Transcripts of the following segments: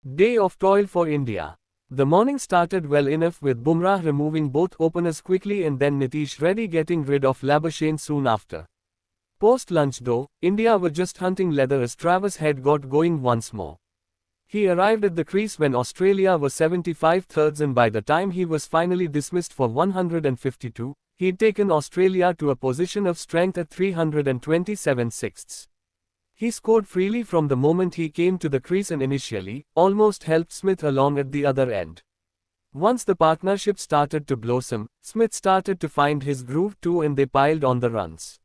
Day of toil for India. The morning started well enough with Bumrah removing both openers quickly and then Nitish Reddy getting rid of Labuschagne soon after. Post-lunch though, India were just hunting leather as Travis Head got going once more. He arrived at the crease when Australia was 75 thirds and by the time he was finally dismissed for 152, he'd taken Australia to a position of strength at 327 sixths. He scored freely from the moment he came to the crease and initially, almost helped Smith along at the other end. Once the partnership started to blossom, Smith started to find his groove too and they piled on the runs.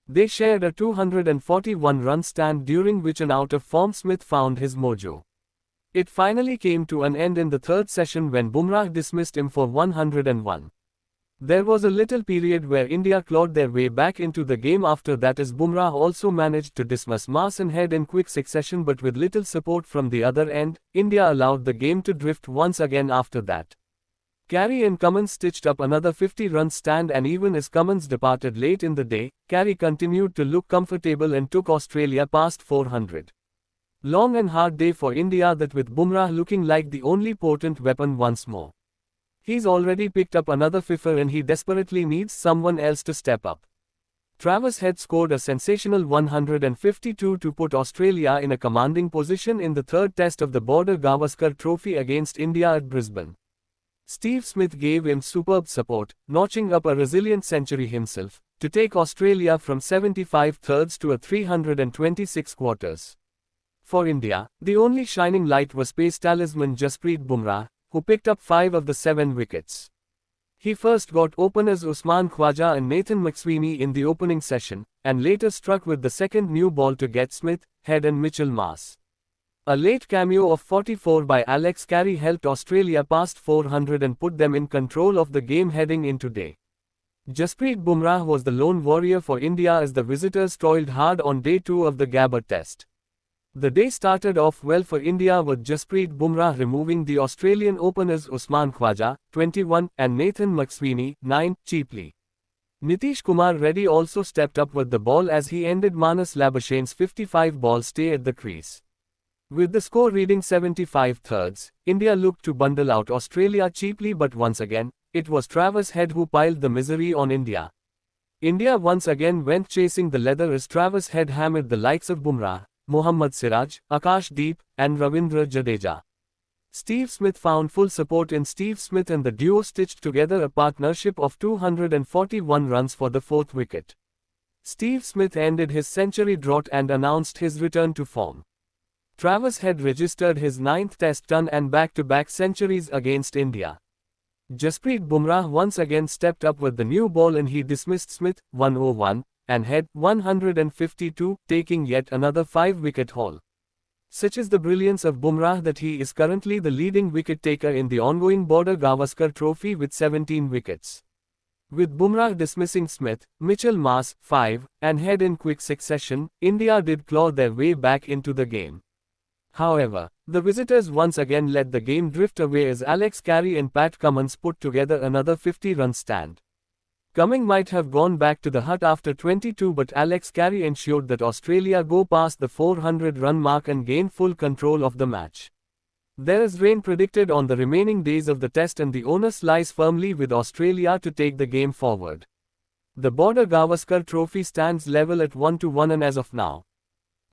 They shared a 241-run stand during which an out-of-form Smith found his mojo. It finally came to an end in the third session when Bumrah dismissed him for 101. There was a little period where India clawed their way back into the game after that as Bumrah also managed to dismiss Maas and Head in quick succession but with little support from the other end, India allowed the game to drift once again after that. Carey and Cummins stitched up another 50-run stand and even as Cummins departed late in the day, Carey continued to look comfortable and took Australia past 400. Long and hard day for India that with Bumrah looking like the only potent weapon once more. He's already picked up another fiffer and he desperately needs someone else to step up. Travis Head scored a sensational 152 to put Australia in a commanding position in the third test of the Border Gavaskar Trophy against India at Brisbane. Steve Smith gave him superb support, notching up a resilient century himself, to take Australia from 75 thirds to a 326 quarters. For India, the only shining light was pace talisman Jasprit Bumrah, who picked up 5 of the 7 wickets. He first got openers Usman Khawaja and Nathan McSweeney in the opening session, and later struck with the second new ball to get Smith, Head and Mitchell Maas. A late cameo of 44 by Alex Carey helped Australia past 400 and put them in control of the game heading into day. Jasprit Bumrah was the lone warrior for India as the visitors toiled hard on day 2 of the Gabba Test. The day started off well for India with Jasprit Bumrah removing the Australian openers Usman Khawaja, 21, and Nathan McSweeney, 9, cheaply. Nitish Kumar Reddy also stepped up with the ball as he ended Marnus Labuschagne's 55-ball stay at the crease. With the score reading 75 thirds, India looked to bundle out Australia cheaply but once again, it was Travis Head who piled the misery on India. India once again went chasing the leather as Travis Head hammered the likes of Bumrah, Mohammad Siraj, Akash Deep, and Ravindra Jadeja. Steve Smith found full support in Steve Smith and the duo stitched together a partnership of 241 runs for the 4th wicket. Steve Smith ended his century drought and announced his return to form. Travis Head registered his 9th test ton and back-to-back centuries against India. Jasprit Bumrah once again stepped up with the new ball and he dismissed Smith, 101, and Head, 152, taking yet another 5-wicket haul. Such is the brilliance of Bumrah that he is currently the leading wicket-taker in the ongoing Border Gavaskar Trophy with 17 wickets. With Bumrah dismissing Smith, Mitchell Maas, 5, and Head in quick succession, India did claw their way back into the game. However, the visitors once again let the game drift away as Alex Carey and Pat Cummins put together another 50-run stand. Cummins might have gone back to the hut after 22 but Alex Carey ensured that Australia go past the 400-run mark and gain full control of the match. There is rain predicted on the remaining days of the test and the onus lies firmly with Australia to take the game forward. The Border Gavaskar Trophy stands level at 1-1 and as of now,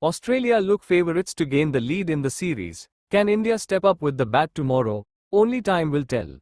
Australia look favourites to gain the lead in the series. Can India step up with the bat tomorrow? Only time will tell.